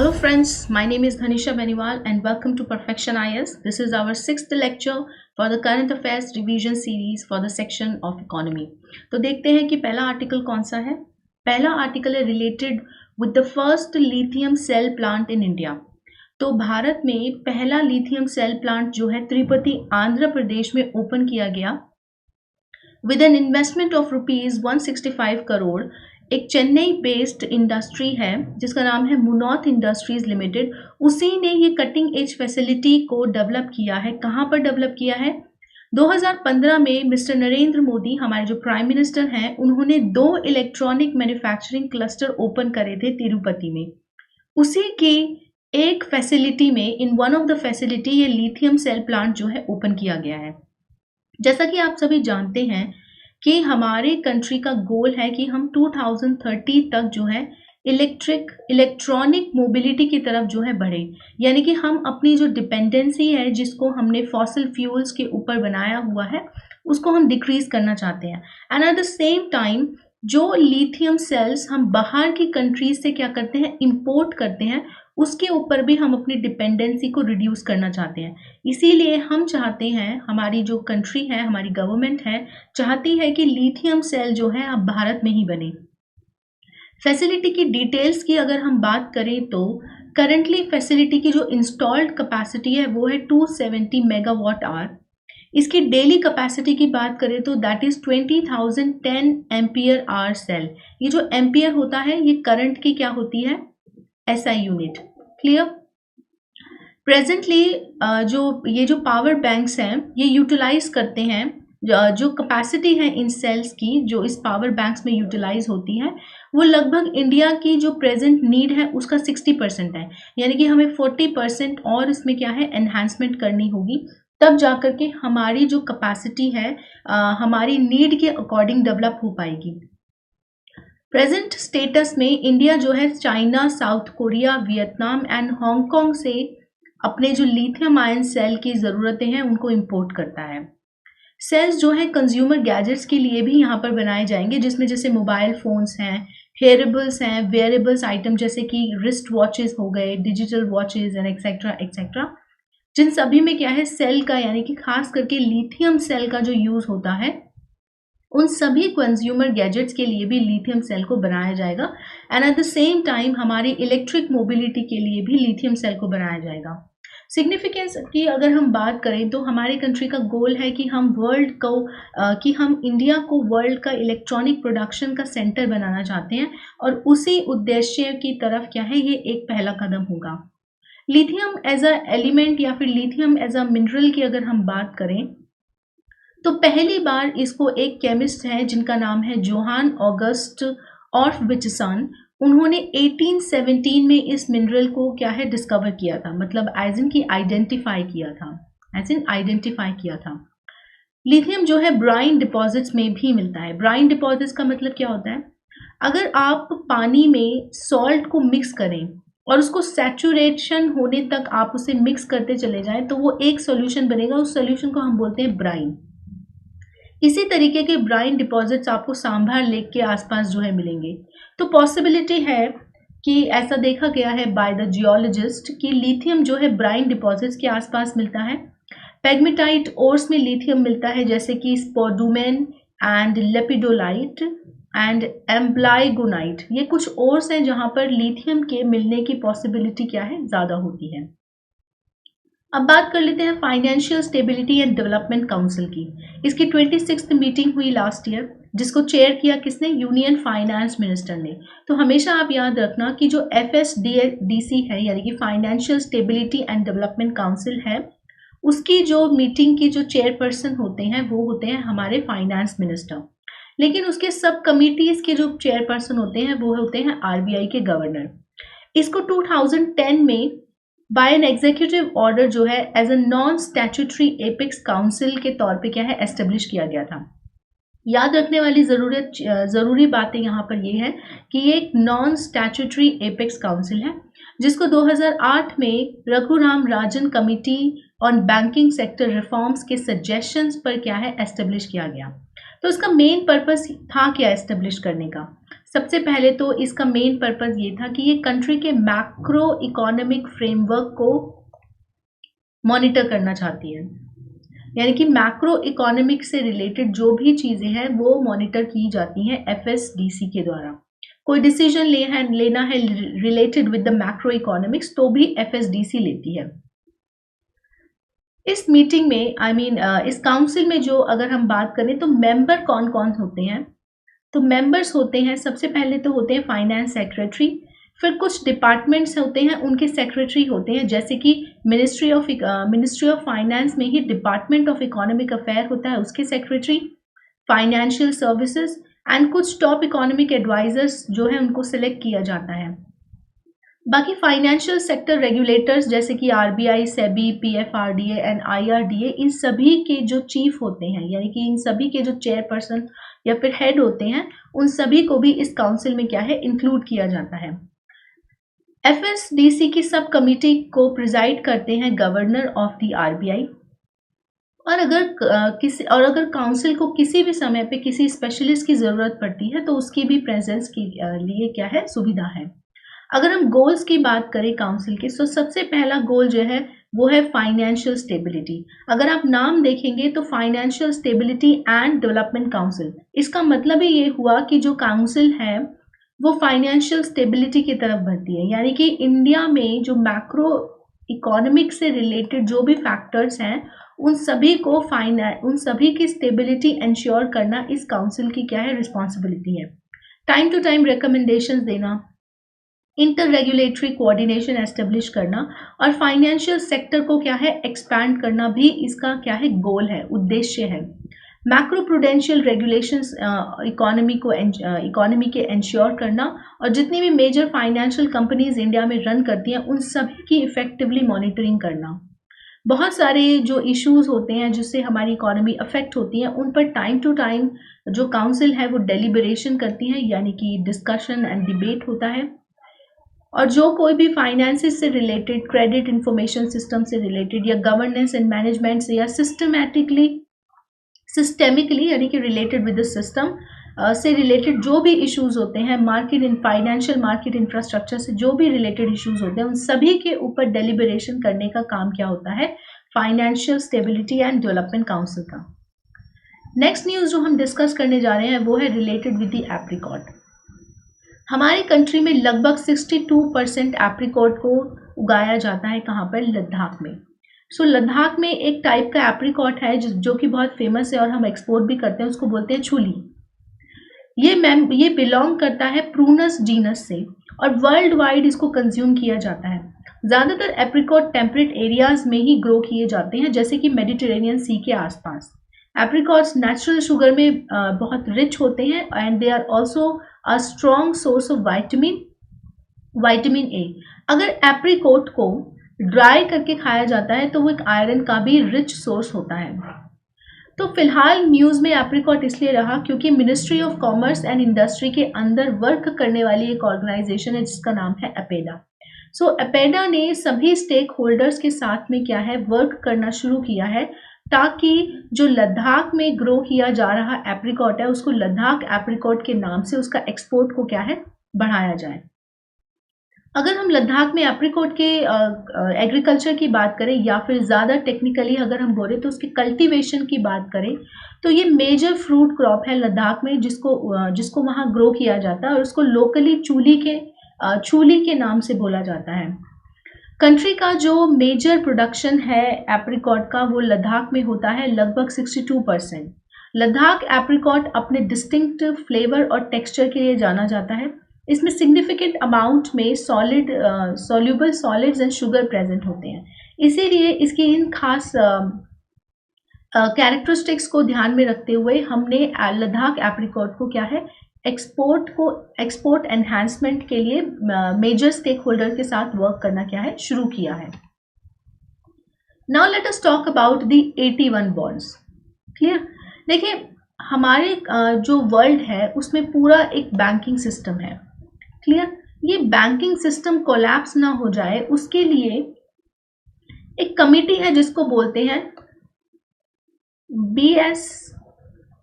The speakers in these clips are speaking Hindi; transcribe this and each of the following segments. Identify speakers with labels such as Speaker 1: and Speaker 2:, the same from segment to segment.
Speaker 1: Hello friends, my name is Dhanisha Beniwal and welcome to Perfection IS. This is our sixth lecture for the current affairs revision series for the section of economy. तो देखते हैं कि पहला आर्टिकल कौन सा है। पहला आर्टिकल है related with the first lithium cell plant in India. तो भारत में पहला लिथियम सेल प्लांट जो है तिरुपति आंध्र प्रदेश में ओपन किया गया with an investment of ₹165 crore. एक चेन्नई बेस्ड इंडस्ट्री है जिसका नाम है मुनोथ इंडस्ट्रीज लिमिटेड, उसी ने ये कटिंग एज फैसिलिटी को डेवलप किया है। कहाँ पर डेवलप किया है? 2015 में मिस्टर नरेंद्र मोदी हमारे जो प्राइम मिनिस्टर हैं उन्होंने 2 इलेक्ट्रॉनिक मैन्युफैक्चरिंग क्लस्टर ओपन करे थे तिरुपति में। उसी की एक फैसिलिटी में in one of the facility ये लिथियम सेल प्लांट जो है ओपन किया गया है। जैसा कि आप सभी जानते हैं कि हमारे कंट्री का गोल है कि हम 2030 तक जो है इलेक्ट्रॉनिक मोबिलिटी की तरफ जो है बढ़े, यानी कि हम अपनी जो डिपेंडेंसी है जिसको हमने फॉसिल फ्यूल्स के ऊपर बनाया हुआ है उसको हम डिक्रीज करना चाहते हैं। And eight the same time जो लिथियम सेल्स हम बाहर की कंट्रीज से क्या करते हैं, इंपोर्ट करते हैं, उसके ऊपर भी हम अपनी डिपेंडेंसी को रिड्यूस करना चाहते हैं। इसीलिए हम चाहते हैं, हमारी जो कंट्री है, हमारी गवर्नमेंट है, चाहती है कि लिथियम सेल जो है अब भारत में ही बने। फैसिलिटी की डिटेल्स की अगर हम बात करें तो करंटली फैसिलिटी की जो इंस्टॉल्ड कैपेसिटी है वो है 270 मेगावाट आवर। इसकी डेली कैपेसिटी की बात करें तो that is 20,010 ampere hour cell. ये जो एम्पियर होता है ये करंट की क्या होती है, SI यूनिट। क्लियर? प्रेजेंटली जो पावर बैंक्स हैं ये यूटिलाइज करते हैं जो कैपेसिटी है इन सेल्स की, जो इस पावर बैंक्स में यूटिलाइज होती है वो लगभग इंडिया की जो प्रेजेंट नीड है उसका 60% है, यानी कि हमें 40% और इसमें क्या है एनहांसमेंट करनी होगी, तब जाकर के हमारी जो कैपेसिटी है हमारी नीड के अकॉर्डिंग डेवलप हो पाएगी। प्रेजेंट स्टेटस में इंडिया जो है China, south Korea, Vietnam and Hong Kong से अपने जो लिथियम आयन सेल की ज़रूरतें हैं उनको इंपोर्ट करता है। सेल्स जो है कंज्यूमर गैजेट्स के लिए भी यहाँ पर बनाए जाएंगे, जिसमें जैसे मोबाइल फ़ोन्स हैं, हेयरेबल्स हैं, वेयरेबल्स आइटम जैसे कि रिस्ट वॉचेस हो गए, digital watches and etcetera etcetera, जिन सभी में क्या है सेल का, यानी कि खास करके लिथियम सेल का जो यूज़ होता है उन सभी कंज्यूमर गैजेट्स के लिए भी लिथियम सेल को बनाया जाएगा। And eight the same time हमारी इलेक्ट्रिक मोबिलिटी के लिए भी लिथियम सेल को बनाया जाएगा। सिग्निफिकेंस की अगर हम बात करें तो हमारे कंट्री का गोल है कि हम इंडिया को वर्ल्ड का इलेक्ट्रॉनिक प्रोडक्शन का सेंटर बनाना चाहते हैं, और उसी उद्देश्य की तरफ क्या है ये एक पहला कदम होगा। लिथियम एज अ एलिमेंट या फिर लिथियम एज अ मिनरल की अगर हम बात करें तो पहली बार इसको एक केमिस्ट है जिनका नाम है जोहान ऑगस्ट ऑर्फविचसन, उन्होंने 1817 में इस मिनरल को क्या है डिस्कवर किया था, मतलब एज इन की आइडेंटिफाई किया था। लिथियम जो है ब्राइन डिपॉजिट्स में भी मिलता है। ब्राइन डिपॉजिट्स का मतलब क्या होता है, अगर आप पानी में सॉल्ट को मिक्स करें और उसको सैचुरेशन होने तक आप उसे मिक्स करते चले जाएं तो वो एक सॉल्यूशन बनेगा, उस सॉल्यूशन को हम बोलते हैं ब्राइन। इसी तरीके के ब्राइन डिपॉजिट्स आपको सांभर लेक के आसपास जो है मिलेंगे। तो पॉसिबिलिटी है कि ऐसा देखा गया है बाय द जियोलॉजिस्ट कि लिथियम जो है ब्राइन डिपॉजिट्स के आसपास मिलता है। पेग्मेटाइट ओर्स में लिथियम मिलता है जैसे कि स्पोडुमेन एंड लेपिडोलाइट एंड एम्ब्लाइगोनाइट, ये कुछ ओर्स हैं जहां पर लिथियम के मिलने की पॉसिबिलिटी क्या है, ज़्यादा होती है। अब बात कर लेते हैं financial stability and development council की। इसकी 26th मीटिंग हुई लास्ट ईयर, जिसको चेयर किया किसने, यूनियन फाइनेंस मिनिस्टर ने। तो हमेशा आप याद रखना कि जो FSDC है यानी कि financial stability and development council है, उसकी जो मीटिंग की जो चेयरपर्सन होते हैं वो होते हैं हमारे फाइनेंस मिनिस्टर, लेकिन उसके सब कमिटीज़ के जो चेयरपर्सन होते हैं वो होते हैं RBI के गवर्नर। इसको 2010 में बाय एन एग्जीक्यूटिव ऑर्डर जो है as a non statutory apex council के तौर पे क्या है एस्टेब्लिश किया गया था। याद रखने वाली ज़रूरी बातें यहाँ पर ये है कि ये एक नॉन स्टैट्यूटरी एपेक्स काउंसिल है जिसको 2008 में Raghuram Rajan committee on banking sector reforms के सजेशंस पर क्या है एस्टेब्लिश किया गया। तो इसका मेन पर्पस था क्या एस्टेब्लिश करने का? सबसे पहले तो इसका मेन पर्पस ये था कि ये कंट्री के मैक्रो इकोनॉमिक फ्रेमवर्क को मॉनिटर करना चाहती है, यानी कि मैक्रो इकोनॉमिक से रिलेटेड जो भी चीज़ें हैं वो मॉनिटर की जाती हैं एफएसडीसी के द्वारा। कोई डिसीजन लेना है related with the macro economics तो भी एफएसडीसी लेती है। इस मीटिंग में इस काउंसिल में जो अगर हम बात करें तो मेंबर कौन कौन होते हैं, तो मेंबर्स होते हैं, सबसे पहले तो होते हैं फाइनेंस सेक्रेटरी, फिर कुछ डिपार्टमेंट्स होते हैं उनके सेक्रेटरी होते हैं, जैसे कि मिनिस्ट्री ऑफ फाइनेंस में ही डिपार्टमेंट ऑफ इकोनॉमिक अफेयर होता है, उसके सेक्रेटरी, फाइनेंशियल सर्विसेज एंड कुछ टॉप इकोनॉमिक एडवाइजर्स जो है उनको सिलेक्ट किया जाता है। बाकी फाइनेंशियल सेक्टर रेगुलेटर्स जैसे कि RBI, SEBI, PFRDA and IRDA, इन सभी के जो चीफ होते हैं, यानी कि इन सभी के जो चेयरपर्सन या फिर हेड होते हैं, उन सभी को भी इस काउंसिल में क्या है इंक्लूड किया जाता है। एफएसडीसी की सब कमिटी को प्रिजाइड करते हैं गवर्नर ऑफ द आरबीआई। और अगर काउंसिल को किसी भी समय पे किसी स्पेशलिस्ट की ज़रूरत पड़ती है तो उसकी भी प्रेजेंस के लिए क्या है सुविधा है। अगर हम गोल्स की बात करें काउंसिल के, तो सबसे पहला गोल जो है वो है फाइनेंशियल स्टेबिलिटी। अगर आप नाम देखेंगे तो financial stability and development council, इसका मतलब ही ये हुआ कि जो काउंसिल है वो फाइनेंशियल स्टेबिलिटी की तरफ बढ़ती है, यानी कि इंडिया में जो मैक्रो इकोनॉमिक से रिलेटेड जो भी फैक्टर्स हैं उन सभी की स्टेबिलिटी इंश्योर करना इस काउंसिल की क्या है रिस्पॉन्सिबिलिटी है। टाइम टू टाइम रिकमेंडेशंस देना, इंटर रेगुलेटरी कोऑर्डिनेशन एस्टेब्लिश करना और फाइनेंशियल सेक्टर को क्या है एक्सपैंड करना भी इसका क्या है गोल है, उद्देश्य है। मैक्रो प्रूडेंशियल रेगुलेशंस इकोनॉमी के इंश्योर करना और जितनी भी मेजर फाइनेंशियल कंपनीज इंडिया में रन करती हैं उन सभी की इफेक्टिवली मॉनिटरिंग करना। बहुत सारे जो इश्यूज होते हैं जिससे हमारी इकोनॉमी अफेक्ट होती है उन पर टाइम टू टाइम जो काउंसिल है वो डेलिबरेशन करती है, यानी कि डिस्कशन एंड डिबेट होता है। और जो कोई भी फाइनेंसेस से रिलेटेड, क्रेडिट इंफॉर्मेशन सिस्टम से रिलेटेड या गवर्नेंस एंड मैनेजमेंट से या सिस्टेमिकली यानी कि रिलेटेड विद द सिस्टम से रिलेटेड जो भी इश्यूज होते हैं, फाइनेंशियल मार्केट इंफ्रास्ट्रक्चर से जो भी रिलेटेड इश्यूज होते हैं उन सभी के ऊपर डेलिबरेशन करने का काम क्या होता है, financial stability and development council का। नेक्स्ट न्यूज़ जो हम डिस्कस करने जा रहे हैं वो है रिलेटेड विद द एप्रिकॉट। हमारी कंट्री में लगभग 62% एप्रिकॉट को उगाया जाता है, कहाँ पर, लद्दाख में। लद्दाख में एक टाइप का एप्रिकॉट है जो कि बहुत फेमस है और हम एक्सपोर्ट भी करते हैं, उसको बोलते हैं छुली। ये बिलोंग करता है प्रूनस जीनस से और वर्ल्ड वाइड इसको कंज्यूम किया जाता है। ज़्यादातर एप्रिकॉट टेम्परेट एरियाज में ही ग्रो किए जाते हैं, जैसे कि मेडिटेरेनियन सी के आसपास। एप्रिकॉट्स नेचुरल शुगर में बहुत रिच होते हैं and they are also a strong source of vitamin A. अगर एप्रिकॉट को ड्राई करके खाया जाता है तो वो एक आयरन का भी रिच सोर्स होता है। तो फिलहाल न्यूज़ में एप्रिकॉट इसलिए रहा क्योंकि ministry of commerce and industry के अंदर वर्क करने वाली एक ऑर्गेनाइजेशन है जिसका नाम है अपेडा। अपेडा ने सभी स्टेक होल्डर्स के साथ में क्या है वर्क करना शुरू किया है ताकि जो लद्दाख में ग्रो किया जा रहा एप्रिकॉट है उसको लद्दाख एप्रिकॉट के नाम से उसका एक्सपोर्ट को क्या है बढ़ाया जाए। अगर हम लद्दाख में एप्रिकॉट के एग्रीकल्चर की बात करें या फिर ज़्यादा टेक्निकली अगर हम बोले तो उसके कल्टीवेशन की बात करें तो ये मेजर फ्रूट क्रॉप है लद्दाख में जिसको वहाँ ग्रो किया जाता है और उसको लोकली चूली के नाम से बोला जाता है। कंट्री का जो मेजर प्रोडक्शन है एप्रिकॉट का वो लद्दाख में होता है लगभग 62%। लद्दाख एप्रिकॉट अपने डिस्टिंक्ट फ्लेवर और टेक्सचर के लिए जाना जाता है। इसमें सिग्निफिकेंट अमाउंट में soluble solids and sugar present होते हैं, इसीलिए इसकी इन खास कैरेक्टरिस्टिक्स को ध्यान में रखते हुए हमने लद्दाख एप्रिकॉट को क्या है एक्सपोर्ट एनहांसमेंट के लिए मेजर स्टेक होल्डर के साथ वर्क करना क्या है शुरू किया है। Now let us talk about the 81 bonds. Clear? देखिए हमारे जो वर्ल्ड है उसमें पूरा एक बैंकिंग सिस्टम है। क्लियर? ये बैंकिंग सिस्टम कोलैप्स ना हो जाए उसके लिए एक कमिटी है जिसको बोलते हैं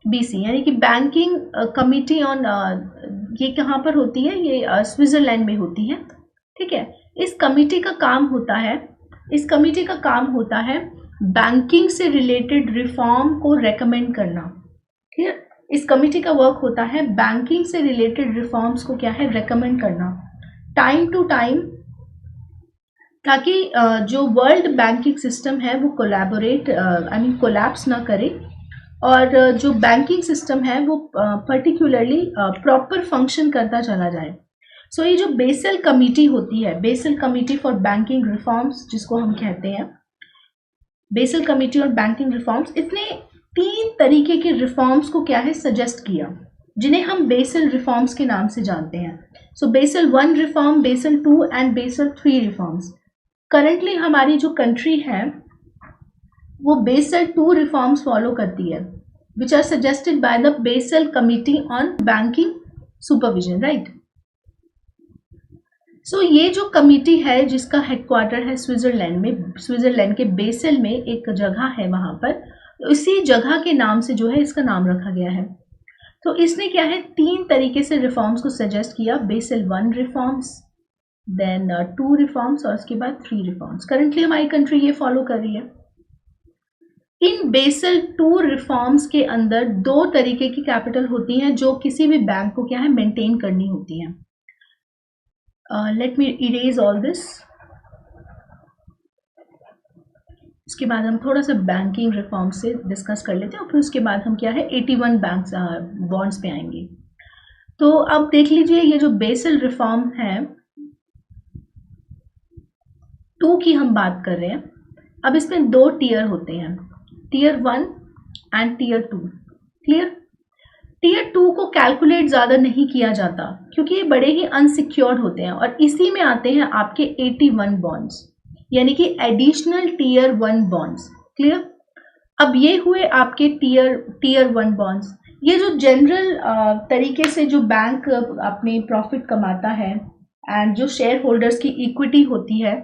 Speaker 1: BC यानी कि बैंकिंग कमिटी ऑन, ये कहाँ पर होती है, ये स्विट्जरलैंड में होती है, ठीक है। इस कमिटी का काम होता है बैंकिंग से रिलेटेड रिफॉर्म को रेकमेंड करना, ठीक है। इस कमिटी का वर्क होता है बैंकिंग से रिलेटेड रिफॉर्म्स को क्या है, रेकमेंड करना टाइम टू टाइम, ताकि जो वर्ल्ड बैंकिंग सिस्टम है वो कोलैप्स ना करे, और जो बैंकिंग सिस्टम है वो पर्टिकुलरली प्रॉपर फंक्शन करता चला जाए। सो ये जो बेसल कमिटी होती है, Basel committee for banking reforms जिसको हम कहते हैं, बेसल कमिटी और बैंकिंग रिफॉर्म्स, इसने 3 तरीके के रिफॉर्म्स को क्या है, सजेस्ट किया, जिन्हें हम बेसल रिफॉर्म्स के नाम से जानते हैं। So Basel 1 reform, Basel 2 and Basel 3 reforms. Currently हमारी जो कंट्री है वो बेसल 2 रिफॉर्म्स फॉलो करती है, which are suggested by the Basel committee on banking supervision, right. So ये जो कमिटी है जिसका हेडक्वार्टर है स्विट्जरलैंड में, स्विट्जरलैंड के बेसल में एक जगह है, वहां पर इसी जगह के नाम से जो है इसका नाम रखा गया है। तो इसने क्या है 3 तरीके से रिफॉर्म्स को सजेस्ट किया, बेसल 1 रिफॉर्म्स, देन 2 रिफॉर्म्स और उसके बाद 3 रिफॉर्म्स। करंटली हमारी कंट्री ये फॉलो कर रही है। इन बेसल 2 रिफॉर्म्स के अंदर 2 तरीके की कैपिटल होती हैं जो किसी भी बैंक को क्या है मेंटेन करनी होती हैं। Let me erase all this. इसके बाद हम थोड़ा सा बैंकिंग रिफॉर्म से डिस्कस कर लेते हैं और फिर उसके बाद हम क्या है 81 बैंक बॉन्ड्स पे आएंगे। तो अब देख लीजिए ये जो बेसल रिफॉर्म है 2 की हम बात कर रहे हैं। अब इसमें 2 टीयर होते हैं, tier 1 and tier 2, clear. Tier 2 को कैलकुलेट ज़्यादा नहीं किया जाता क्योंकि ये बड़े ही अनसिक्योर्ड होते हैं, और इसी में आते हैं आपके 81 बॉन्ड्स, यानी कि एडिशनल टीयर 1 बॉन्ड्स, क्लियर। अब ये हुए आपके टीयर 1 बॉन्ड्स। ये जो जनरल तरीके से जो बैंक अपनी प्रॉफिट कमाता है एंड जो शेयर होल्डर्स की इक्विटी होती है,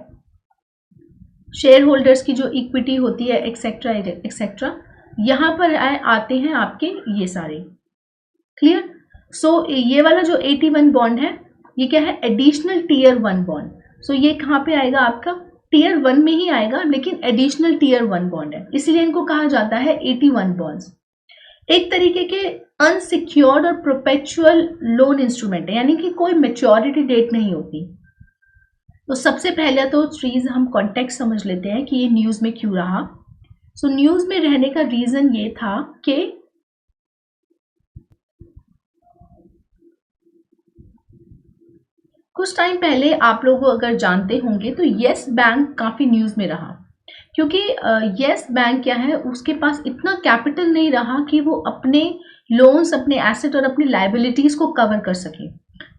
Speaker 1: शेयर होल्डर्स की जो इक्विटी होती है एक्सेट्रा एक्सेट्रा, यहाँ पर आते हैं आपके ये सारे, क्लियर। सो ये वाला जो 81 बॉन्ड है ये क्या है एडिशनल टीयर 1 बॉन्ड। सो ये कहाँ पे आएगा आपका टीयर 1 में ही आएगा, लेकिन एडिशनल टीयर 1 बॉन्ड है, इसलिए इनको कहा जाता है 81 बॉन्ड्स। एक तरीके के अनसिक्योर्ड और परपेचुअल लोन इंस्ट्रूमेंट है, यानी कि कोई मैच्योरिटी डेट नहीं होती। तो सबसे पहले तो चीज हम कॉन्टेक्स्ट समझ लेते हैं कि ये न्यूज में क्यों रहा। सो न्यूज में रहने का रीजन ये था कि कुछ टाइम पहले आप लोग अगर जानते होंगे तो येस बैंक काफी न्यूज में रहा, क्योंकि येस बैंक क्या है उसके पास इतना कैपिटल नहीं रहा कि वो अपने लोन्स, अपने एसेट और अपनी लाइबिलिटीज को कवर कर सके,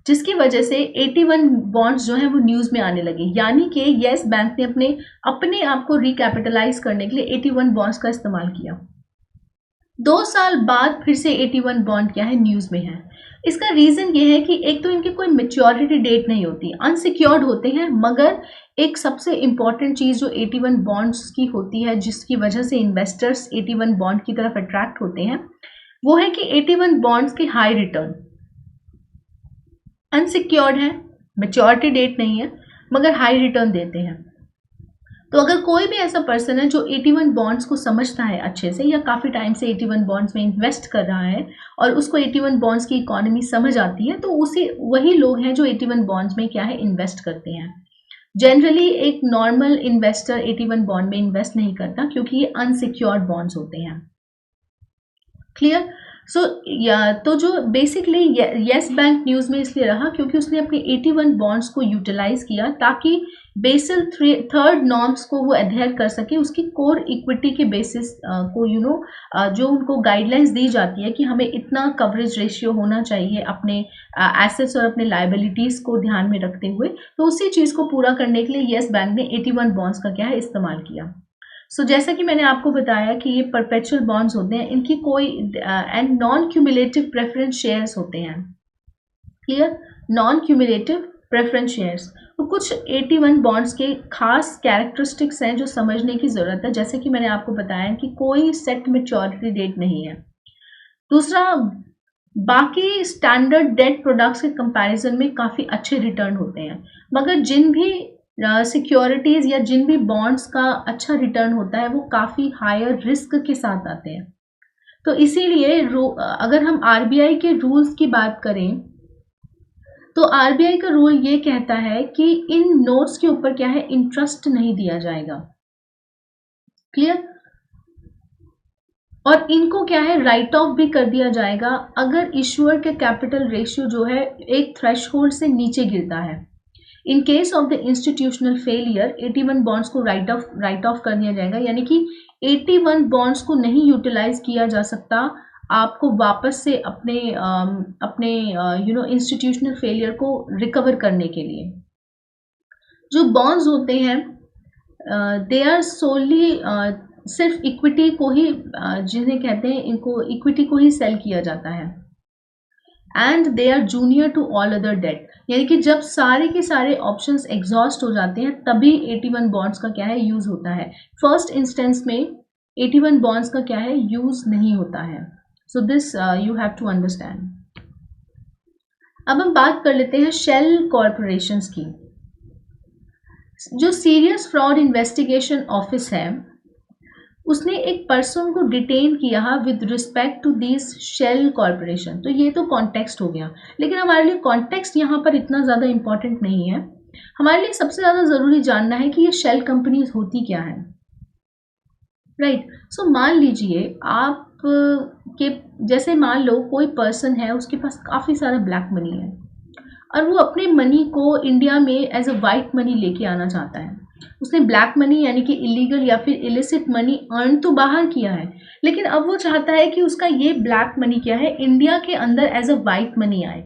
Speaker 1: जिसकी वजह से 81 बॉन्ड्स जो है वो न्यूज में आने लगे। यानी कि येस बैंक ने अपने आप को रिकैपिटलाइज करने के लिए 81 बॉन्ड्स का इस्तेमाल किया। 2 साल बाद फिर से 81 बॉन्ड क्या है न्यूज में है। इसका रीजन ये है कि एक तो इनकी कोई मैच्योरिटी डेट नहीं होती, अनसिक्योर्ड होते हैं, मगर एक सबसे इंपॉर्टेंट चीज जो 81 बॉन्ड्स की होती है जिसकी वजह से इन्वेस्टर्स 81 बॉन्ड की तरफ अट्रैक्ट होते हैं, वो है कि 81 बॉन्ड्स के हाई रिटर्न, अनसिक्योर्ड है, मैच्योरिटी डेट नहीं है, मगर हाई रिटर्न देते हैं। तो अगर कोई भी ऐसा पर्सन है जो 81 बॉन्ड्स को समझता है अच्छे से, या काफ़ी टाइम से 81 बॉन्ड्स में इन्वेस्ट कर रहा है और उसको 81 बॉन्ड्स की इकोनॉमी समझ आती है, तो वही लोग हैं जो 81 बॉन्ड्स में क्या है इन्वेस्ट करते हैं। जनरली एक नॉर्मल इन्वेस्टर 81 बॉन्ड में इन्वेस्ट नहीं करता क्योंकि ये अनसिक्योर्ड बॉन्ड्स होते हैं, क्लियर। तो जो बेसिकली येस बैंक न्यूज़ में इसलिए रहा क्योंकि उसने अपने 81 बॉन्ड्स को यूटिलाइज किया ताकि बेसल 3rd नॉर्म्स को वो अध्ययन कर सके, उसकी कोर इक्विटी के बेसिस को जो उनको गाइडलाइंस दी जाती है कि हमें इतना कवरेज रेशियो होना चाहिए अपने एसेट्स और अपने लाइबिलिटीज़ को ध्यान में रखते हुए, तो उसी चीज़ को पूरा करने के लिए येस बैंक ने 81 बॉन्ड्स का क्या है इस्तेमाल किया। जैसा कि मैंने आपको बताया कि ये परपेचुअल बॉन्ड्स होते हैं, इनकी कोई and non cumulative preference shares होते हैं, clear, non cumulative preference shares. तो कुछ 81 बॉन्ड्स के खास कैरेक्टरिस्टिक्स हैं जो समझने की ज़रूरत है। जैसे कि मैंने आपको बताया कि कोई सेट मैच्योरिटी डेट नहीं है, दूसरा, बाकी स्टैंडर्ड डेट प्रोडक्ट्स के कंपैरिजन में काफ़ी अच्छे रिटर्न होते हैं, मगर जिन भी सिक्योरिटीज़ या जिन भी बॉन्ड्स का अच्छा रिटर्न होता है वो काफ़ी हायर रिस्क के साथ आते हैं। तो इसीलिए अगर हम आरबीआई के रूल्स की बात करें तो आरबीआई का रूल ये कहता है कि इन नोट्स के ऊपर क्या है, इंटरेस्ट नहीं दिया जाएगा। क्लियर? और इनको क्या है, राइट ऑफ भी कर दिया जाएगा अगर इश्यूअर के कैपिटल रेशियो जो है एक थ्रेशहोल्ड से नीचे गिरता है। In case of the institutional failure 81 bonds को राइट ऑफ कर दिया जाएगा, यानी कि 81 बॉन्ड्स को नहीं यूटिलाइज किया जा सकता आपको वापस से अपने इंस्टीट्यूशनल फेलियर को रिकवर करने के लिए। जो बॉन्ड्स होते हैं दे आर सोली सिर्फ इक्विटी को ही जिन्हें कहते हैं, इनको इक्विटी को ही सेल किया जाता है। And they are junior to all other debt, यानी कि जब सारे के सारे ऑप्शंस एग्जॉस्ट हो जाते हैं तभी 81 बॉन्ड्स का क्या है, यूज होता है। फर्स्ट इंस्टेंस में 81 बॉन्ड्स का क्या है, यूज नहीं होता है। So this you have to understand. अब हम बात कर लेते हैं शेल कॉरपोरेशंस की। जो सीरियस फ्रॉड इन्वेस्टिगेशन ऑफिस है उसने एक पर्सन को डिटेन किया with respect to this shell corporation. तो ये तो कॉन्टेक्स्ट हो गया, लेकिन हमारे लिए कॉन्टेक्स्ट यहाँ पर इतना ज़्यादा इम्पॉर्टेंट नहीं है। हमारे लिए सबसे ज़्यादा ज़रूरी जानना है कि ये शेल कंपनीज होती क्या है। राइट? सो मान लीजिए आप के जैसे मान लो कोई पर्सन है, उसके पास काफ़ी सारा ब्लैक मनी है और वो अपने मनी को इंडिया में एज अ वाइट मनी लेके आना चाहता है। उसने ब्लैक मनी यानी कि इलीगल या फिर इलिसिट मनी अर्न तो बाहर किया है, लेकिन अब वो चाहता है कि उसका ये ब्लैक मनी क्या है, इंडिया के अंदर एज अ वाइट मनी आए।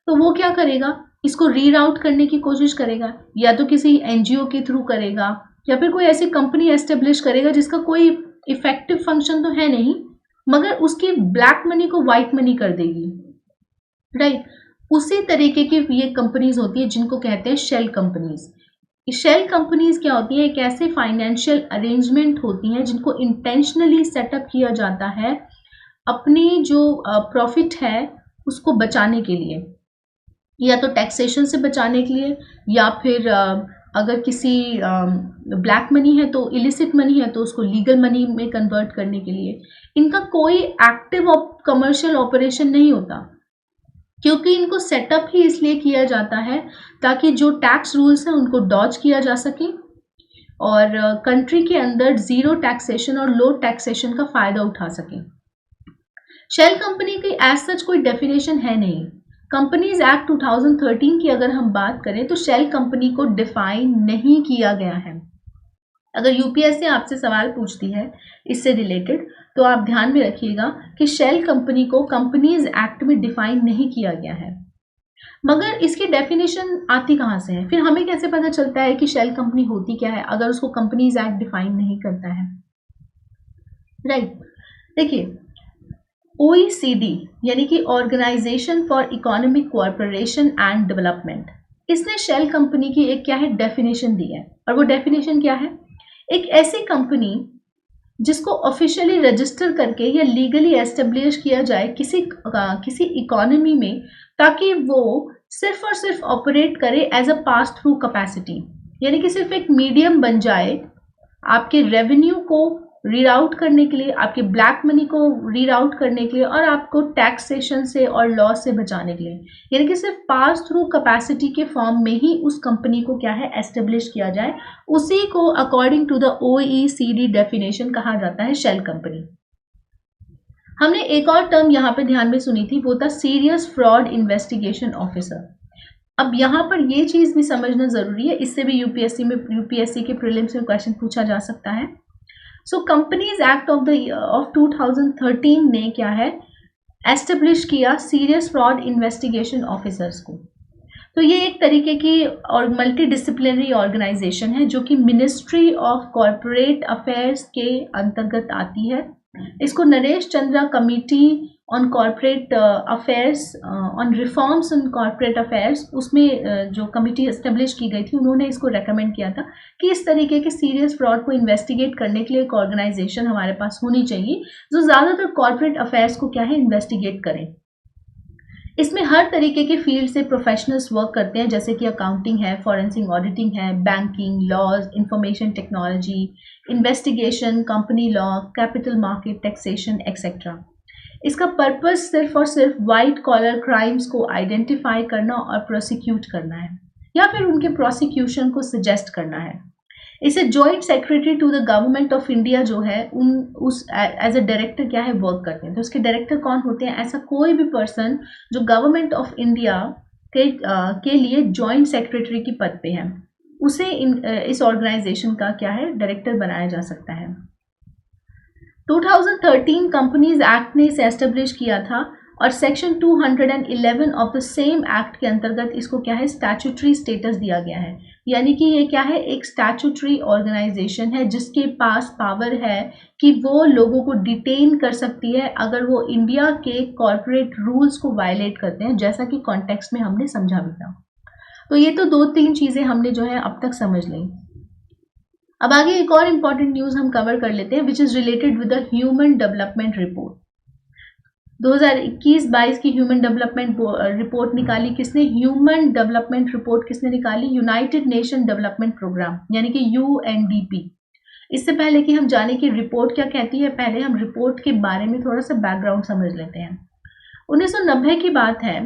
Speaker 1: तो वो क्या करेगा, इसको रीराउट करने की कोशिश करेगा, या तो किसी एनजीओ के थ्रू करेगा या फिर कोई ऐसी कंपनी एस्टेब्लिश करेगा जिसका कोई इफेक्टिव फंक्शन तो है नहीं, मगर उसकी ब्लैक मनी को वाइट मनी कर देगी। राइट? उसी तरीके की ये कंपनीज होती है जिनको कहते हैं शेल कंपनीज। शेल कंपनीज क्या होती है, एक ऐसे फाइनेंशियल अरेंजमेंट होती हैं जिनको इंटेंशनली सेटअप किया जाता है अपनी जो प्रॉफिट है उसको बचाने के लिए, या तो टैक्सेशन से बचाने के लिए, या फिर अगर किसी ब्लैक मनी है तो इलिसिट मनी है तो उसको लीगल मनी में कन्वर्ट करने के लिए। इनका कोई एक्टिव कमर्शियल ऑपरेशन नहीं होता, क्योंकि इनको सेटअप ही इसलिए किया जाता है ताकि जो टैक्स रूल्स हैं उनको डॉज किया जा सके और कंट्री के अंदर जीरो टैक्सेशन और लो टैक्सेशन का फ़ायदा उठा सके। शेल कंपनी की एज सच कोई डेफिनेशन है नहीं। कंपनीज एक्ट 2013 की अगर हम बात करें तो शेल कंपनी को डिफाइन नहीं किया गया है। अगर यूपीएससी आपसे सवाल पूछती है इससे रिलेटेड तो आप ध्यान में रखिएगा कि शेल कंपनी को कंपनीज एक्ट में डिफाइन नहीं किया गया है। मगर इसकी डेफिनेशन आती कहाँ से है, फिर हमें कैसे पता चलता है कि शेल कंपनी होती क्या है अगर उसको कंपनीज एक्ट डिफाइन नहीं करता है। राइट? देखिए, ओईसीडी यानी कि organisation for economic cooperation and development, इसने शेल कंपनी की एक क्या है डेफिनेशन दी है, और वो डेफिनेशन क्या है, एक ऐसी कंपनी जिसको ऑफिशियली रजिस्टर करके या लीगली एस्टेब्लिश किया जाए किसी इकोनॉमी में, ताकि वो सिर्फ और सिर्फ ऑपरेट करे as a pass through capacity, यानी कि सिर्फ एक मीडियम बन जाए आपके रेवेन्यू को रीराउट करने के लिए, आपके ब्लैक मनी को रीराउट करने के लिए और आपको टैक्सेशन से और लॉस से बचाने के लिए, यानी कि सिर्फ पास थ्रू कैपेसिटी के फॉर्म में ही उस कंपनी को क्या है एस्टेब्लिश किया जाए। उसी को according to the OECD definition कहा जाता है शेल कंपनी। हमने एक और टर्म यहाँ पे ध्यान में सुनी थी, वो था सीरियस फ्रॉड इन्वेस्टिगेशन ऑफिसर। अब यहाँ पर ये चीज़ भी समझना ज़रूरी है, इससे भी यूपीएससी के प्रीलिम्स में क्वेश्चन पूछा जा सकता है। सो कंपनीज एक्ट ऑफ 2013 ने क्या है एस्टेब्लिश किया सीरियस फ्रॉड इन्वेस्टिगेशन ऑफिसर्स को। तो ये एक तरीके की और मल्टी डिसिप्लिनरी ऑर्गेनाइजेशन है जो कि मिनिस्ट्री ऑफ कॉरपोरेट अफेयर्स के अंतर्गत आती है। इसको Naresh Chandra committee on corporate affairs, on reforms in corporate affairs, उसमें जो कमिटी एस्टेब्लिश की गई थी उन्होंने इसको रेकमेंड किया था कि इस तरीके के सीरियस फ्रॉड को इन्वेस्टिगेट करने के लिए एक ऑर्गेनाइजेशन हमारे पास होनी चाहिए जो ज़्यादातर कॉरपोरेट अफेयर्स को क्या है इन्वेस्टिगेट करें। इसमें हर तरीके के फील्ड से प्रोफेशनल्स वर्क करते हैं, जैसे कि अकाउंटिंग है, फॉरेंसिक ऑडिटिंग है, banking, laws, information technology, investigation, company law, capital market, taxation etcetera. इसका पर्पस सिर्फ और सिर्फ वाइट कॉलर क्राइम्स को आइडेंटिफाई करना और प्रोसिक्यूट करना है या फिर उनके प्रोसिक्यूशन को सजेस्ट करना है। इसे joint secretary to the government of India जो है उस एज अ डायरेक्टर क्या है वर्क करते हैं। तो उसके डायरेक्टर कौन होते हैं? ऐसा कोई भी पर्सन जो गवर्नमेंट ऑफ इंडिया के लिए जॉइंट सेक्रेटरी की पद पे है, उसे इस ऑर्गेनाइजेशन का क्या है डायरेक्टर बनाया जा सकता है। 2013 कंपनीज एक्ट ने इसे एस्टेब्लिश किया था और section 211 of the same act के अंतर्गत इसको क्या है स्टैट्यूटरी स्टेटस दिया गया है। यानी कि ये क्या है एक स्टैट्यूटरी ऑर्गेनाइजेशन है जिसके पास पावर है कि वो लोगों को डिटेन कर सकती है अगर वो इंडिया के कॉर्पोरेट रूल्स को वायलेट करते हैं, जैसा कि कॉन्टेक्स्ट में हमने समझा भी था। तो ये तो 2-3 चीज़ें हमने जो है अब तक समझ ली। अब आगे एक और इम्पॉर्टेंट न्यूज़ हम कवर कर लेते हैं which is related with the human development report. 2021-22 की ह्यूमन डेवलपमेंट रिपोर्ट निकाली किसने? ह्यूमन डेवलपमेंट रिपोर्ट किसने निकाली? यूनाइटेड नेशन डेवलपमेंट प्रोग्राम यानी कि UNDP। इससे पहले कि हम जाने कि रिपोर्ट क्या कहती है, पहले हम रिपोर्ट के बारे में थोड़ा सा बैकग्राउंड समझ लेते हैं। 1990 की बात है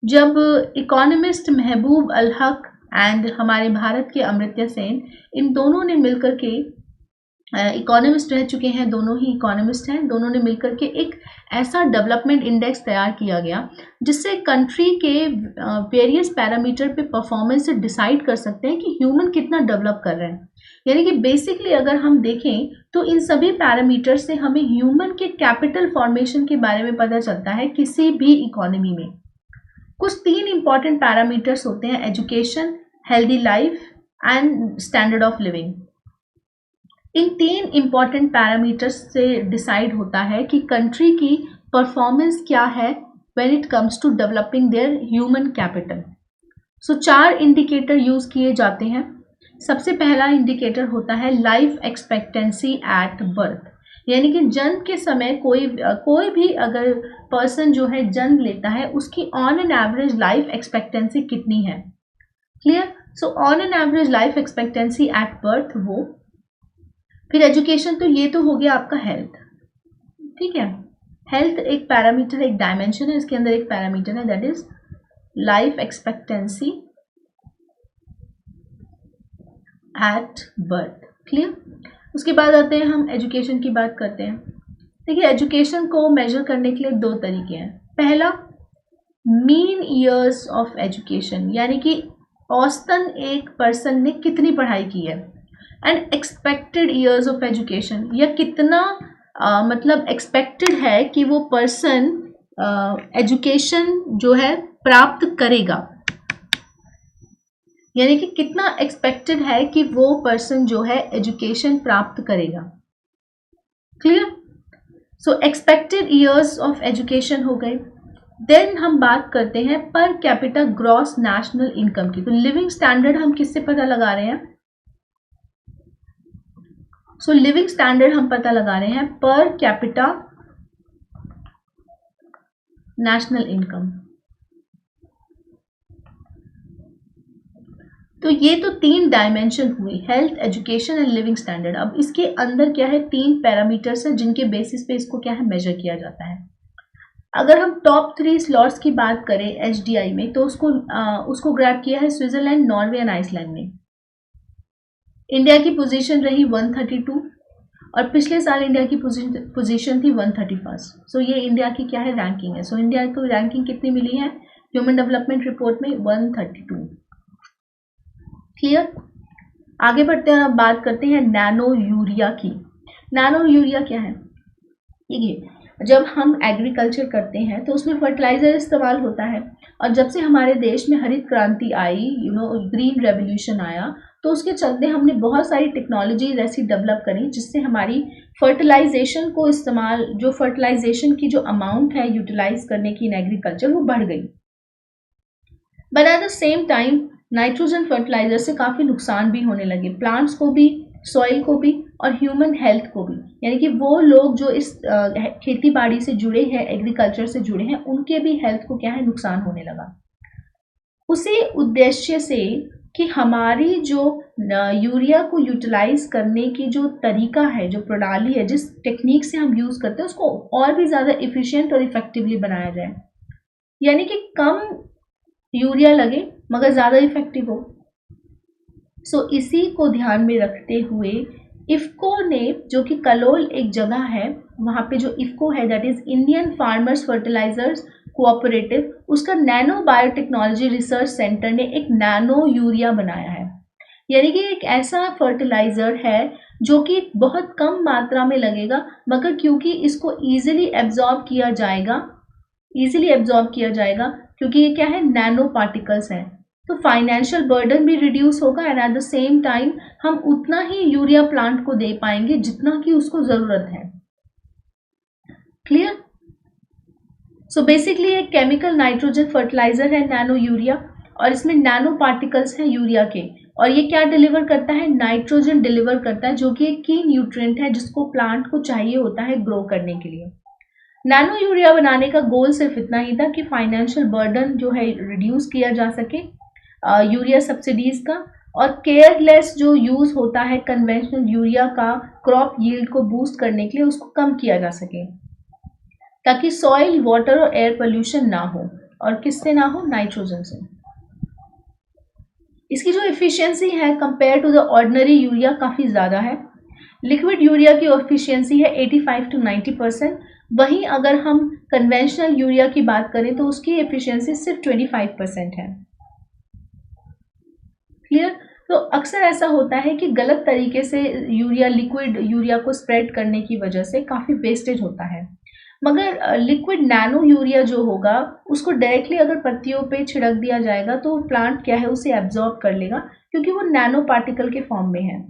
Speaker 1: जब इकोनॉमिस्ट महबूब अल हक एंड हमारे भारत के अमर्त्य सेन, इन दोनों ने मिलकर के इकोनॉमिस्ट रह चुके हैं, दोनों ही इकोनॉमिस्ट हैं, दोनों ने मिलकर के एक ऐसा डेवलपमेंट इंडेक्स तैयार किया गया जिससे कंट्री के वेरियस पैरामीटर पे परफॉर्मेंस से डिसाइड कर सकते हैं कि ह्यूमन कितना डेवलप कर रहे हैं। यानी कि बेसिकली अगर हम देखें तो इन सभी पैरामीटर से हमें ह्यूमन के कैपिटल फॉर्मेशन के बारे में पता चलता है किसी भी इकोनॉमी में। कुछ 3 इंपॉर्टेंट पैरामीटर्स होते हैं, education, healthy life and standard of living. इन 3 इंपॉर्टेंट पैरामीटर्स से डिसाइड होता है कि कंट्री की परफॉर्मेंस क्या है when it comes to developing their human capital. So 4 indicator use किए जाते हैं। सबसे पहला इंडिकेटर होता है लाइफ एक्सपेक्टेंसी एट बर्थ, यानी कि जन्म के समय कोई भी अगर पर्सन जो है जन्म लेता है उसकी on an average life expectancy कितनी है। Clear? So on an average life expectancy at birth वो। फिर एजुकेशन, तो ये तो हो गया आपका हेल्थ, ठीक है। हेल्थ एक पैरामीटर, एक डायमेंशन है, इसके अंदर एक पैरामीटर है that is life expectancy at birth. Clear? उसके बाद आते हैं हम एजुकेशन की बात करते हैं। देखिए एजुकेशन को मेजर करने के लिए 2 तरीके हैं। पहला मीन ईयर्स ऑफ एजुकेशन, यानी कि औसतन एक पर्सन ने कितनी पढ़ाई की है, and expected years of education, या कितना मतलब एक्सपेक्टेड है कि वो पर्सन एजुकेशन जो है प्राप्त करेगा, यानी कि कितना एक्सपेक्टेड है कि वो पर्सन जो है एजुकेशन प्राप्त करेगा। Clear? So expected years of education हो गए। देन हम बात करते हैं per capita gross national income की। तो लिविंग स्टैंडर्ड हम किससे पता लगा रहे हैं? सो लिविंग स्टैंडर्ड हम पता लगा रहे हैं पर कैपिटा नेशनल इनकम। तो ये तो 3 डायमेंशन हुई, health, education and living standard. अब इसके अंदर क्या है 3 पैरामीटर्स है जिनके बेसिस पे इसको क्या है मेजर किया जाता है। अगर हम टॉप 3 स्लॉट्स की बात करें HDI में, तो उसको ग्रैब किया है स्विट्जरलैंड, नॉर्वे एंड आइसलैंड ने। इंडिया की पोजीशन रही 132 और पिछले साल इंडिया की पोजीशन थी 131। सो ये इंडिया की क्या है रैंकिंग है। सो इंडिया को रैंकिंग कितनी मिली है ह्यूमन डेवलपमेंट रिपोर्ट में? 132। क्लियर? आगे बढ़ते हैं, अब बात करते हैं नैनो यूरिया की। नैनो यूरिया क्या है? देखिए जब हम एग्रीकल्चर करते हैं तो उसमें फर्टिलाइजर इस्तेमाल होता है, और जब से हमारे देश में हरित क्रांति आई, ग्रीन रेवोल्यूशन आया, तो उसके चलते हमने बहुत सारी टेक्नोलॉजीज ऐसी डेवलप करी जिससे हमारी फर्टिलाइजेशन को इस्तेमाल, जो फर्टिलाइजेशन की जो अमाउंट है यूटिलाइज करने की इन एग्रीकल्चर, वो बढ़ गई। But at the same time nitrogen fertiliser से काफ़ी नुकसान भी होने लगे, प्लांट्स को भी, सॉइल को भी और ह्यूमन हेल्थ को भी। यानी कि वो लोग जो इस खेती बाड़ी से जुड़े हैं, एग्रीकल्चर से जुड़े हैं, उनके भी हेल्थ को क्या है, नुकसान होने लगा। उसी उद्देश्य से कि हमारी जो यूरिया को यूटिलाइज करने की जो तरीका है, जो प्रणाली है, जिस टेक्निक से हम यूज़ करते हैं, उसको और भी ज़्यादा इफ़िशिएंट और इफ़ेक्टिवली बनाया जाए। यानी कि कम यूरिया लगे मगर ज़्यादा इफ़ेक्टिव हो। सो इसी को ध्यान में रखते हुए इफ़को ने, जो कि कलोल एक जगह है, वहाँ पे जो इफ़को है, that is Indian farmers fertilisers cooperative, उसका नैनो बायोटेक्नोलॉजी रिसर्च सेंटर ने एक नैनो यूरिया बनाया है। यानी कि एक ऐसा फर्टिलाइज़र है जो कि बहुत कम मात्रा में लगेगा, मगर क्योंकि इसको ईजिली एब्जॉर्ब किया जाएगा क्योंकि ये क्या है, नैनो पार्टिकल्स हैं, तो फाइनेंशियल बर्डन भी रिड्यूस होगा and eight the same time हम उतना ही यूरिया प्लांट को दे पाएंगे जितना कि उसको ज़रूरत है। क्लियर? सो बेसिकली एक केमिकल नाइट्रोजन फर्टिलाइजर है नैनो यूरिया, और इसमें नैनो पार्टिकल्स हैं यूरिया के, और ये क्या डिलीवर करता है, नाइट्रोजन डिलीवर करता है, जो कि एक की न्यूट्रिएंट है जिसको प्लांट को चाहिए होता है ग्रो करने के लिए। नैनो यूरिया बनाने का गोल सिर्फ इतना ही था कि फाइनेंशियल बर्डन जो है रिड्यूस किया जा सके यूरिया सब्सिडीज का, और केयरलेस जो यूज़ होता है कन्वेंशनल यूरिया का क्रॉप यील्ड को बूस्ट करने के लिए, उसको कम किया जा सके, ताकि सॉइल, वाटर और एयर पोल्यूशन ना हो। और किससे ना हो, नाइट्रोजन से। इसकी जो एफिशिएंसी है compare to the ordinary urea काफ़ी ज़्यादा है। लिक्विड यूरिया की एफिशिएंसी है 85 to 90%, वहीं अगर हम कन्वेंशनल यूरिया की बात करें तो उसकी एफिशिएंसी सिर्फ 25% है। क्लियर? तो अक्सर ऐसा होता है कि गलत तरीके से यूरिया, लिक्विड यूरिया को स्प्रेड करने की वजह से काफ़ी वेस्टेज होता है, मगर लिक्विड नैनो यूरिया जो होगा उसको डायरेक्टली अगर पत्तियों पे छिड़क दिया जाएगा तो प्लांट क्या है, उसे एब्जॉर्ब कर लेगा, क्योंकि वो नैनो पार्टिकल के फॉर्म में है।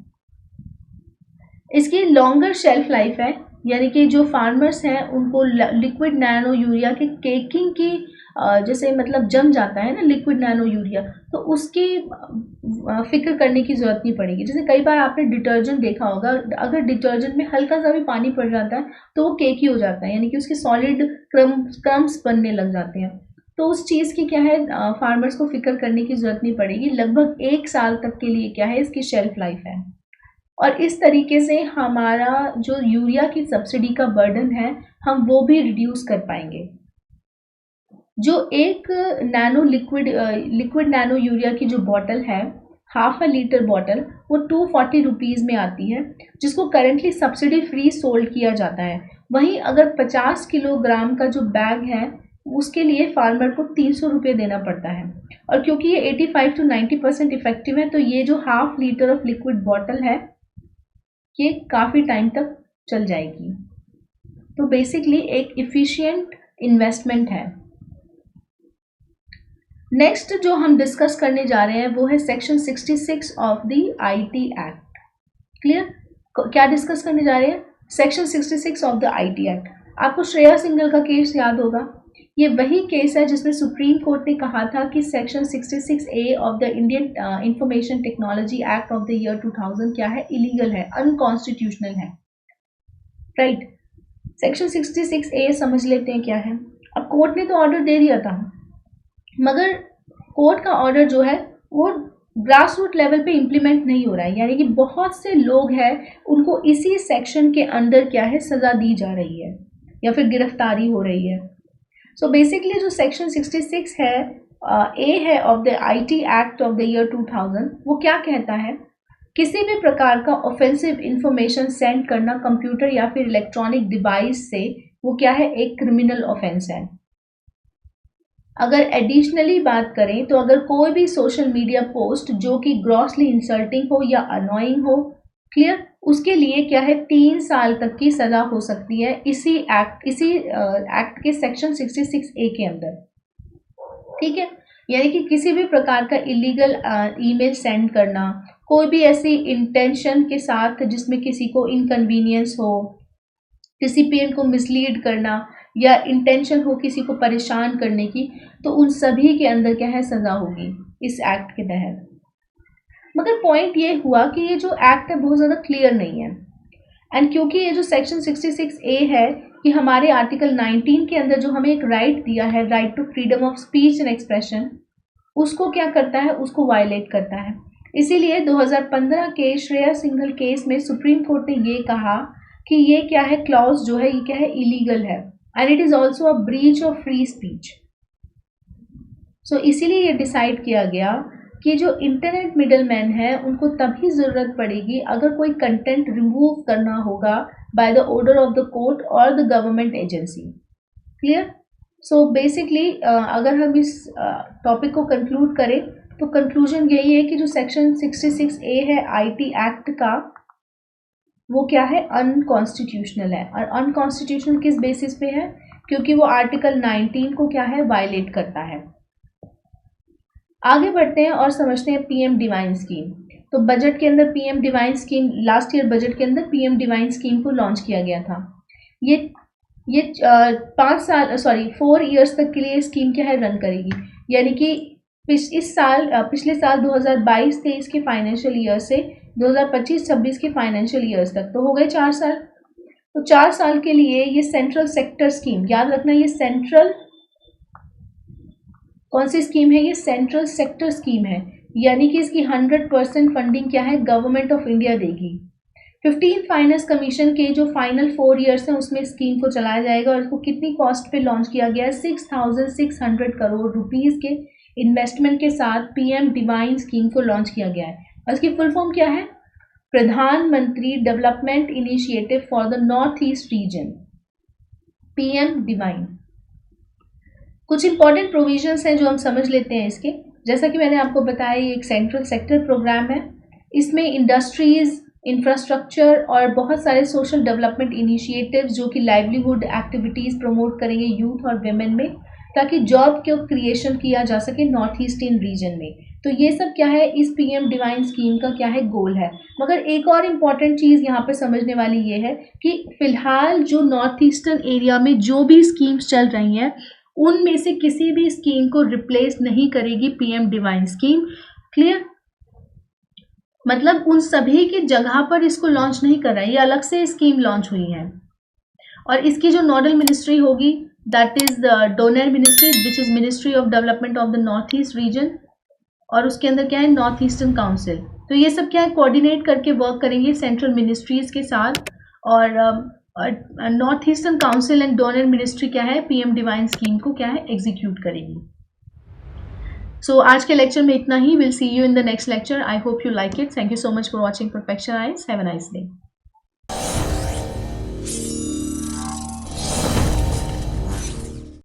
Speaker 1: इसकी लॉन्गर शेल्फ लाइफ है, यानी कि जो फार्मर्स हैं उनको लिक्विड नैनो यूरिया के केकिंग की जैसे मतलब जम जाता है ना लिक्विड नैनो यूरिया, तो उसकी फिक्र करने की ज़रूरत नहीं पड़ेगी। जैसे कई बार आपने डिटर्जेंट देखा होगा, अगर डिटर्जेंट में हल्का सा भी पानी पड़ जाता है तो वो केकी हो जाता है, यानी कि उसके सॉलिड क्रम्स बनने लग जाते हैं। तो उस चीज़ की क्या है, फार्मर्स को फिक्र करने की ज़रूरत नहीं पड़ेगी। लगभग 1 साल तक के लिए क्या है, इसकी शेल्फ लाइफ है, और इस तरीके से हमारा जो यूरिया की सब्सिडी का बर्डन है हम वो भी रिड्यूस कर पाएंगे। जो एक नैनो लिक्विड नैनो यूरिया की जो बॉटल है, ½ लीटर बॉटल, वो 240 रुपीज़ में आती है, जिसको करेंटली सब्सिडी फ्री सोल्ड किया जाता है। वहीं अगर 50 किलोग्राम का जो बैग है उसके लिए फार्मर को 300 रुपये देना पड़ता है, और क्योंकि ये 85 to 90% इफेक्टिव है, तो ये जो ½ लीटर ऑफ लिक्विड बॉटल है ये काफ़ी टाइम तक चल जाएगी। तो बेसिकली एक इफ़िशिएंट इन्वेस्टमेंट है। नेक्स्ट जो हम डिस्कस करने जा रहे हैं वो है section 66 of the IT act. Clear? क्या डिस्कस करने जा रहे हैं? Section 66 of the IT act. आपको श्रेया सिंघल का केस याद होगा, ये वही केस है जिसमें सुप्रीम कोर्ट ने कहा था कि section 66A of the Indian information technology act of the year 2000 क्या है, इलीगल है, अनकॉन्स्टिट्यूशनल है। राइट? सेक्शन 66A समझ लेते हैं क्या है। अब कोर्ट ने तो ऑर्डर दे दिया था, मगर कोर्ट का ऑर्डर जो है वो ग्रास रूट लेवल पे इम्प्लीमेंट नहीं हो रहा है, यानी कि बहुत से लोग हैं उनको इसी सेक्शन के अंदर क्या है, सज़ा दी जा रही है या फिर गिरफ्तारी हो रही है। सो बेसिकली जो सेक्शन 66 है, ए है of the IT act of the year 2000, वो क्या कहता है, किसी भी प्रकार का ऑफेंसिव इंफॉर्मेशन सेंड करना कंप्यूटर या फिर इलेक्ट्रॉनिक डिवाइस से वो क्या है, एक क्रिमिनल ऑफेंस है। अगर एडिशनली बात करें तो अगर कोई भी सोशल मीडिया पोस्ट जो कि ग्रॉसली इंसल्टिंग हो या अनोइंग हो, क्लियर, उसके लिए क्या है, 3 साल तक की सज़ा हो सकती है इसी एक्ट के सेक्शन 66A के अंदर। ठीक है? यानी कि किसी भी प्रकार का इलीगल ईमेल सेंड करना, कोई भी ऐसी इंटेंशन के साथ जिसमें किसी को इनकन्वीनियंस हो रिसिपिएंट को मिसलीड करना या इंटेंशन हो किसी को परेशान करने की, तो उन सभी के अंदर क्या है, सज़ा होगी इस एक्ट के तहत। मगर पॉइंट ये हुआ कि ये जो एक्ट है बहुत ज़्यादा क्लियर नहीं है। एंड क्योंकि ये जो सेक्शन 66A है कि हमारे आर्टिकल 19 के अंदर जो हमें एक राइट दिया है, right to freedom of speech and expression, उसको क्या करता है, उसको वायलेट करता है। इसीलिए 2015 के श्रेया सिंघल केस में सुप्रीम कोर्ट ने ये कहा कि ये क्या है, क्लॉज जो है ये क्या है, इलीगल है and it is also a breach of free speech. So इसीलिए ये डिसाइड किया गया कि जो इंटरनेट मिडलमैन है उनको तभी ज़रूरत पड़ेगी अगर कोई कंटेंट रिमूव करना होगा by the order of the court और the government agency. Clear? So basically अगर हम इस टॉपिक को कंक्लूड करें तो कंक्लूजन यही है कि जो सेक्शन 66A है आईटी एक्ट का, वो क्या है, अनकॉन्स्टिट्यूशनल है। और अनकॉन्स्टिट्यूशनल किस बेसिस पे है? क्योंकि वो आर्टिकल 19 को क्या है, वायलेट करता है। आगे बढ़ते हैं और समझते हैं पीएम डिवाइन स्कीम। तो बजट के अंदर PM divine scheme, last year budget के अंदर पीएम डिवाइन स्कीम को लॉन्च किया गया था। ये 4 ईयर्स तक के लिए स्कीम क्या है, रन करेगी। यानी कि पिछले साल 2022-23 के फाइनेंशियल ईयर से 2025-26 के फाइनेंशियल ईयर्स तक, तो हो गए 4 साल। तो 4 साल के लिए ये सेंट्रल सेक्टर स्कीम, याद रखना ये सेंट्रल कौन सी स्कीम है, ये सेंट्रल सेक्टर स्कीम है। यानी कि इसकी 100% फंडिंग क्या है, गवर्नमेंट ऑफ इंडिया देगी। 15th फाइनेंस कमीशन के जो फाइनल 4 ईयर्स हैं उसमें स्कीम को चलाया जाएगा और इसको कितनी कॉस्ट पे लॉन्च किया गया है, 6,600 करोड़ रुपीस के इन्वेस्टमेंट के साथ पीएम डिवाइन स्कीम को लॉन्च किया गया है। और इसकी फुल फॉर्म क्या है, प्रधानमंत्री development initiative for the north east region, PM divine. कुछ इंपॉर्टेंट प्रोविजंस हैं जो हम समझ लेते हैं इसके। जैसा कि मैंने आपको बताया ये एक सेंट्रल सेक्टर प्रोग्राम है। इसमें इंडस्ट्रीज, इंफ्रास्ट्रक्चर और बहुत सारे सोशल डेवलपमेंट इनिशिएटिव्स जो कि लाइवलीहुड एक्टिविटीज़ प्रमोट करेंगे यूथ और वेमेन में, ताकि जॉब को क्रिएशन किया जा सके नॉर्थ ईस्टर्न रीजन में। तो ये सब क्या है, इस पीएम डिवाइन स्कीम का क्या है, गोल है। मगर एक और इम्पॉर्टेंट चीज़ यहाँ पे समझने वाली ये है कि फ़िलहाल जो नॉर्थ ईस्टर्न एरिया में जो भी स्कीम्स चल रही हैं उनमें से किसी भी स्कीम को रिप्लेस नहीं करेगी पीएम डिवाइन स्कीम। क्लियर? मतलब उन सभी की जगह पर इसको लॉन्च नहीं कर रहा है, ये अलग से स्कीम लॉन्च हुई है। और इसकी जो नोडल मिनिस्ट्री होगी that is the donor ministry which is ministry of development of the north east region, और उसके अंदर क्या है, नॉर्थ ईस्टर्न काउंसिल। तो ये सब क्या है, कोऑर्डिनेट करके वर्क करेंगे सेंट्रल मिनिस्ट्रीज के साथ। और north eastern council and donor ministry क्या है, पीएम डिवाइन स्कीम को क्या है, एग्जीक्यूट करेगी। सो आज के लेक्चर में इतना ही। Will see you in the next lecture. I hope you like it. Thank you so much for watching Perfection Eyes. Have a nice day.